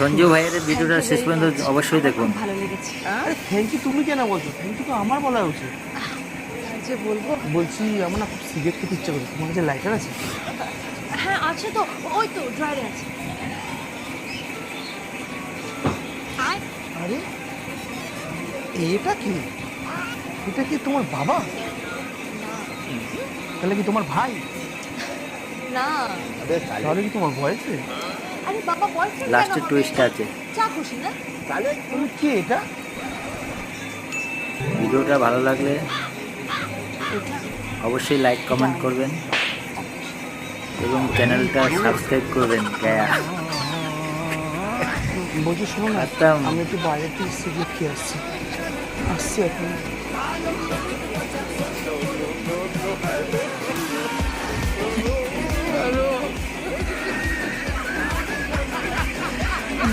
সঞ্জু ভাইয়ের ভিডিওটা শেষ পর্যন্ত অবশ্যই দেখুন। ভালো লেগেছে। আরে থ্যাংক ইউ তুমি কেন বলছো? থ্যাংক ইউ তো আমার বলা উচিত। যে বলবো? বলছি আমার না খুব সিগারেট খেতে ইচ্ছা করছে, তোমার কাছে লাইটার আছে? হ্যাঁ আছে তো, ওই তো ড্রয়ারে আছে। আরে এটা কি? এটা কি তোমার বাবা? তাহলে কি তোমার ভাই? না। তাহলে কি তোমার বয়ফ্রেন্ড? আরে বাবা বয়ফ্রেন্ড লাস্টের টুইস্ট আছে। যা খুশি না। তাহলে তুমি কে এটা? ভিডিওটা ভালো লাগলে অবশ্যই লাইক কমেন্ট করবেন এবং চ্যানেলটা সাবস্ক্রাইব করবেন। বলছি শোনো না, একটা আমি একটু বাইরে থেকে সিগারেট খেয়ে আসছি এখন।